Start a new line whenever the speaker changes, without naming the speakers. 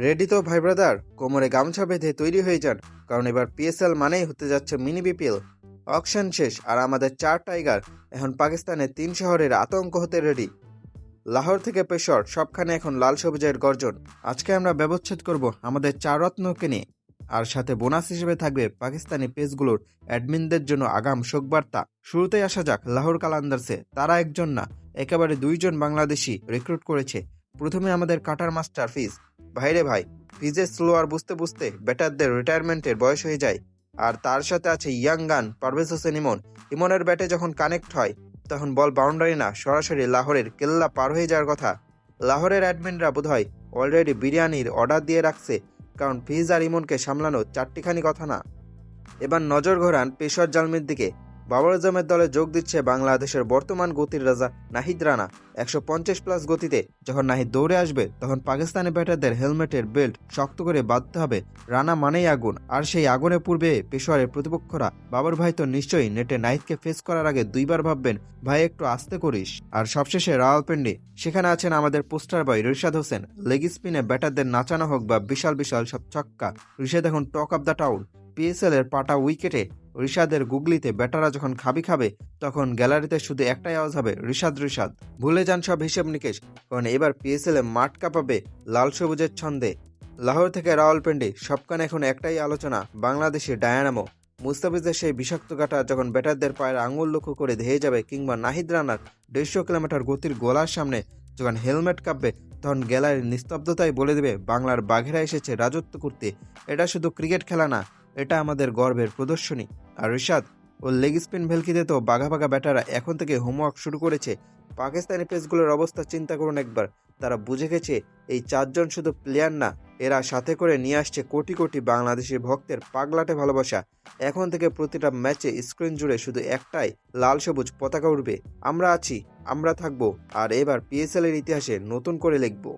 Ready তো ভাই brother, কোমরে গামছা বেঁধে তৈরি হয়ে যান, কারণ এবার পিএসএল মানেই হতে যাচ্ছে মিনি বিপিএল। অকশন শেষ আর আমাদের 4 টাইগার এখন পাকিস্তানের 3 শহরের আতঙ্ক হতে রেডি। লাহোর থেকে পেশর সবখানে এখন লাল সবুজের গর্জন। আজকে আমরা ব্যবচ্ছেদ করব আমাদের 4 রত্নকে নিয়ে, আর সাথে বোনাস হিসেবে থাকবে পাকিস্তানি পেজগুলোর অ্যাডমিনদের জন্য আগাম শোকবার্তা। শুরুতেই আসা যাক লাহোর কালান্দার্সে। তারা একজন না, একেবারে 2জন বাংলাদেশি রিক্রুট করেছে। প্রথমে আমাদের কাটার মাস্টার ফিজ। ভাইরে ভাই, ফিজের স্লোয়ার বুঝতে বুঝতে ব্যাটারদের রিটায়ারমেন্টের বয়স হয়ে যায়। আর তার সাথে আছে ইয়াং গান পারভেজ হোসেন ইমন। ইমনের ব্যাটে যখন কানেক্ট হয় তখন বল বাউন্ডারি না, সরাসরি লাহোরের কেল্লা পার হয়ে যাওয়ার কথা। লাহোরের অ্যাডমিনরা বোধহয় অলরেডি বিরিয়ানির অর্ডার দিয়ে রাখছে, কারণ ফিজ আর ইমনকে সামলানো 4টিখানি কথা না। এবার নজর ঘোরান পেশোয়ার জালমির দিকে। বাবর আজমের দলে যোগ দিচ্ছে বাংলাদেশের বর্তমান গতির রাজা নাহিদ রানা। 150+ গতিতে যখন নাহিদ দৌড়ে আসবে, তখন পাকিস্তানি ব্যাটারদের হেলমেটের বেল্ট শক্ত করে বাঁধতে হবে। রানা মানেই আগুন, আর সেই আগুনে পূর্বে পেশোয়ারের প্রতিপক্ষরা। বাবর ভাই তো নিশ্চয়ই নেটে নাহিদকে ফেস করার আগে 2বার ভাববেন, ভাই একটু আস্তে করিস। আর সবশেষে রাওয়ালপিন্ডি, সেখানে আছেন আমাদের poster boy Rishad Hossain. Leg স্পিনে ব্যাটারদের নাচানো হোক বা বিশাল বিশাল সব ছক্কা, রিশাদ এখন talk of the town. PSL এর পাটা উইকেটে রিশাদের গুগলিতে ব্যাটাররা যখন খাবে, তখন গ্যালারিতে শুধু একটাই আওয়াজ হবে, রিশাদ রিশাদ। ভুলে যান সব হিসেব নিকেশ, কারণ এবার পিএসএল এ মাঠ কাঁপাবে লাল সবুজের ছন্দে। লাহোর থেকে রাওয়ালপিন্ডি, সবখানে এখন একটাই আলোচনা, বাংলাদেশি ডায়ানামো। মুস্তাফিজের সেই বিষাক্ত কাটা যখন ব্যাটারদের পায়ের আঙুল লক্ষ্য করে ধেয়ে যাবে, কিংবা নাহিদ রানার 150 কিলোমিটার গতির গোলার সামনে যখন হেলমেট কাঁপবে, তখন গ্যালারির নিস্তব্ধতাই বলে দেবে বাংলার বাঘেরা এসেছে রাজত্ব করতে। এটা শুধু ক্রিকেট খেলা না, এটা আমাদের গর্বের প্রদর্শনী। আর রিশাদ ও লেগ স্পিন ভেলকিতে তো বাঘা বাঘা ব্যাটাররা এখন থেকে হোমওয়ার্ক শুরু করেছে। পাকিস্তানি পেসগুলোর অবস্থা চিন্তা করুন একবার। তারা বুঝে গেছে এই 4জন শুধু প্লেয়ার না, এরা সাথে করে নিয়ে আসছে কোটি কোটি বাংলাদেশি ভক্তের পাগলাটে ভালোবাসা। এখন থেকে প্রতিটা ম্যাচে স্ক্রিন জুড়ে শুধু একটাই লাল সবুজ পতাকা উঠবে, আমরা আছি, আমরা থাকবো, আর এবার পিএসএল এর ইতিহাসে নতুন করে লিখবো।